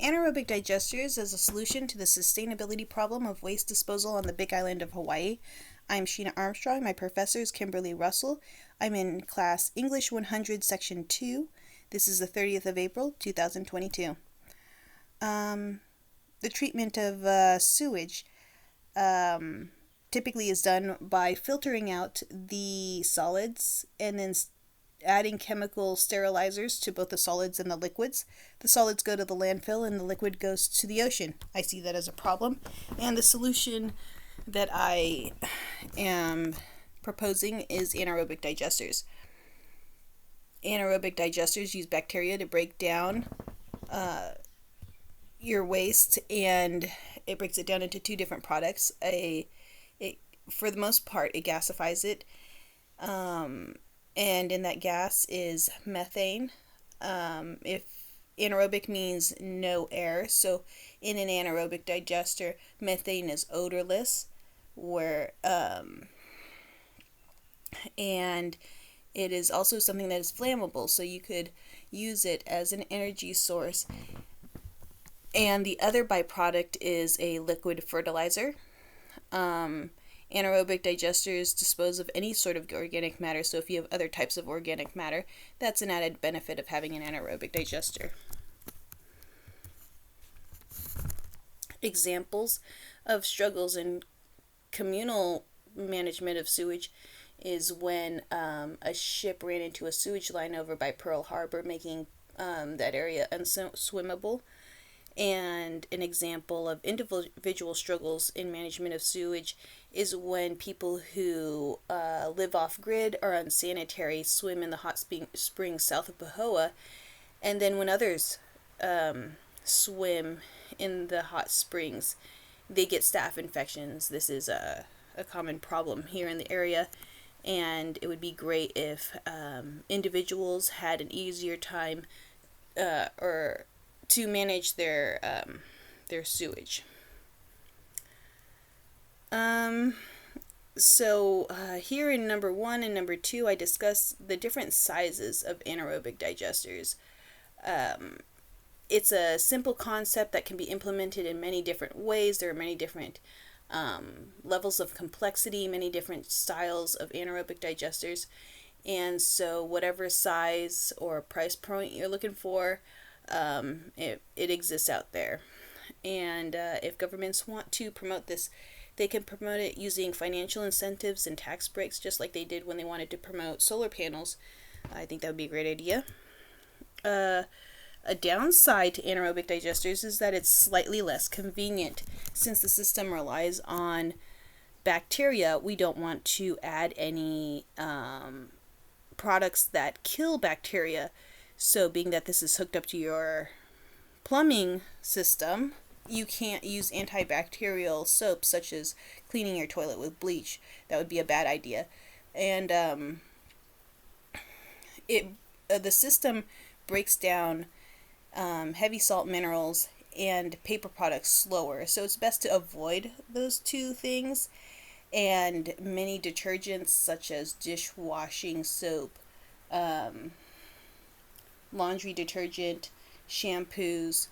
Anaerobic digesters as a solution to the sustainability problem of waste disposal on the Big Island of Hawaii. I'm Sheena Armstrong. My professor is Kimberly Russell. I'm in class English 100, Section 2. This is the 30th of April, 2022. The treatment of sewage typically is done by filtering out the solids and then adding chemical sterilizers to both the solids and the liquids. The solids go to the landfill and the liquid goes to the ocean. I see that as a problem. And the solution that I am proposing is anaerobic digesters. Anaerobic digesters use bacteria to break down your waste, and it breaks it down into two different products. For the most part, it gasifies it. And in that gas is methane. If anaerobic means no air, so in an anaerobic digester, methane is odorless, and it is also something that is flammable, so you could use it as an energy source. And the other byproduct is a liquid fertilizer. Anaerobic digesters dispose of any sort of organic matter, so if you have other types of organic matter, that's an added benefit of having an anaerobic digester. Examples of struggles in communal management of sewage is when a ship ran into a sewage line over by Pearl Harbor, making that area unswimmable. And an example of individual struggles in management of sewage is when people who live off-grid or unsanitary swim in the hot springs south of Pahoa, and then when others swim in the hot springs, they get staph infections. This is a common problem here in the area, and it would be great if individuals had an easier time or to manage their sewage. So here in number 1 and number 2, I discuss the different sizes of anaerobic digesters. It's a simple concept that can be implemented in many different ways. There are many different levels of complexity, many different styles of anaerobic digesters. And so whatever size or price point you're looking for, it exists out there. And if governments want to promote this, they can promote it using financial incentives and tax breaks, just like they did when they wanted to promote solar panels. I think that would be a great idea. A downside to anaerobic digesters is that it's slightly less convenient. Since the system relies on bacteria, we don't want to add any products that kill bacteria. So being that this is hooked up to your plumbing system, you can't use antibacterial soaps such as cleaning your toilet with bleach. That would be a bad idea. And the system breaks down heavy salt minerals and paper products slower. So it's best to avoid those two things. And many detergents such as dishwashing soap, laundry detergent, shampoos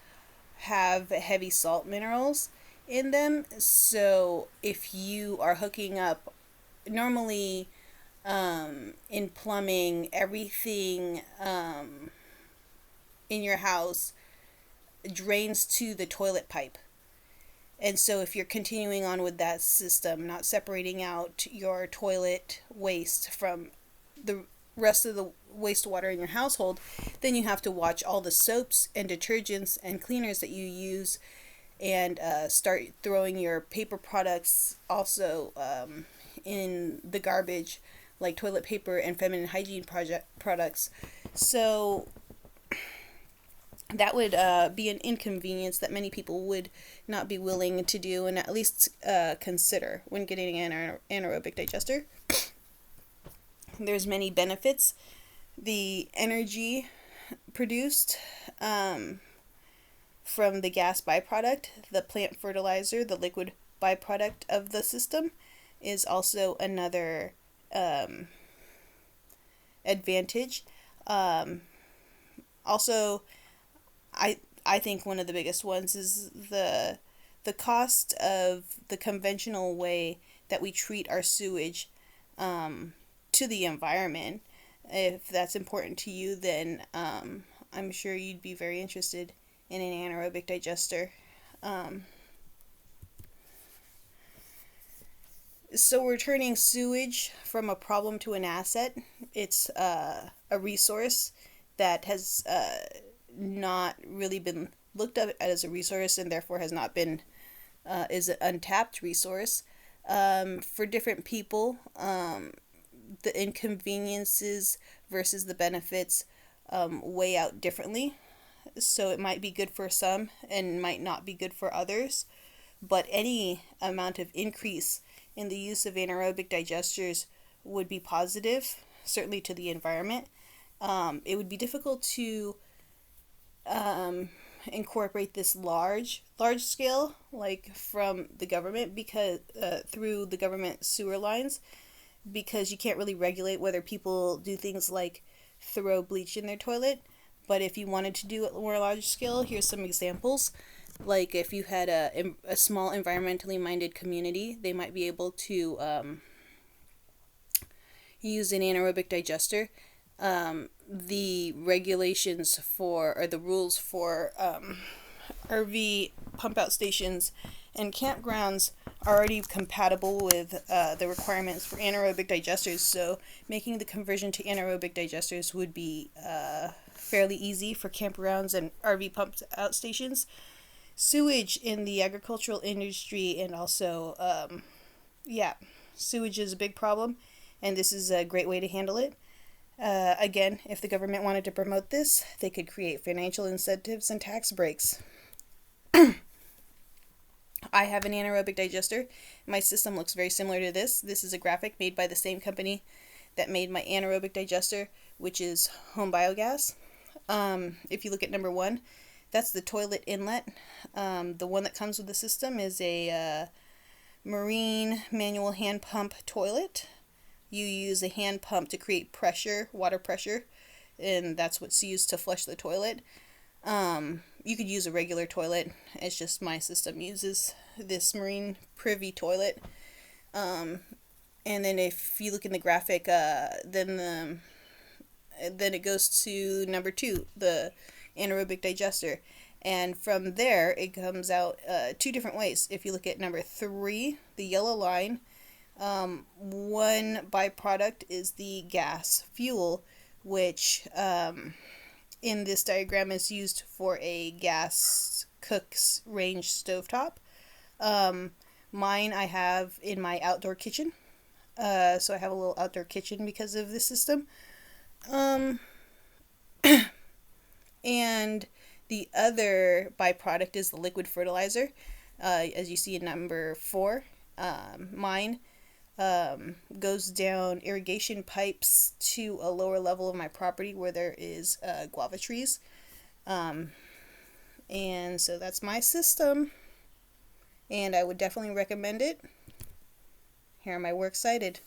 have heavy salt minerals in them. So if you are hooking up, normally in plumbing, everything in your house drains to the toilet pipe. And so if you're continuing on with that system, not separating out your toilet waste from the rest of the wastewater in your household, then you have to watch all the soaps and detergents and cleaners that you use, and start throwing your paper products also in the garbage, like toilet paper and feminine hygiene products. So that would be an inconvenience that many people would not be willing to do, and at least consider when getting an anaerobic digester. There's many benefits. The energy produced from the gas byproduct, the plant fertilizer, the liquid byproduct of the system, is also another advantage. Also, I I think one of the biggest ones is the cost of the conventional way that we treat our sewage to the environment. If that's important to you, then I'm sure you'd be very interested in an anaerobic digester. Um, so we're turning sewage from a problem to an asset. It's a resource that has not really been looked at as a resource, and therefore has not been is an untapped resource. For different people, the inconveniences versus the benefits weigh out differently. So it might be good for some and might not be good for others. But any amount of increase in the use of anaerobic digesters would be positive, certainly to the environment. It would be difficult to incorporate this large scale, like from the government, because through the government sewer lines, because you can't really regulate whether people do things like throw bleach in their toilet. But if you wanted to do it more large scale, here's some examples. Like if you had a small environmentally minded community, they might be able to use an anaerobic digester. The regulations for, or the rules for RV pump out stations and campgrounds are already compatible with the requirements for anaerobic digesters, so making the conversion to anaerobic digesters would be fairly easy for campgrounds and RV pump out stations. Sewage in the agricultural industry, and also, sewage is a big problem, and this is a great way to handle it. Again, if the government wanted to promote this, they could create financial incentives and tax breaks. I have an anaerobic digester. My system looks very similar to this. This is a graphic made by the same company that made my anaerobic digester, which is Home Biogas. If you look at number 1, that's the toilet inlet. The one that comes with the system is a marine manual hand pump toilet. You use a hand pump to create pressure, water pressure, and that's what's used to flush the toilet. You could use a regular toilet. It's just my system uses this marine privy toilet. And then if you look in the graphic, then it goes to number 2, the anaerobic digester. And from there, it comes out 2 different ways. If you look at number 3, the yellow line, one byproduct is the gas fuel, which in this diagram is used for a gas cook's range stovetop. Mine I have in my outdoor kitchen. So I have a little outdoor kitchen because of this system. And the other byproduct is the liquid fertilizer. As you see in number 4, mine goes down irrigation pipes to a lower level of my property where there is guava trees. And so that's my system, and I would definitely recommend it. Here are my works cited.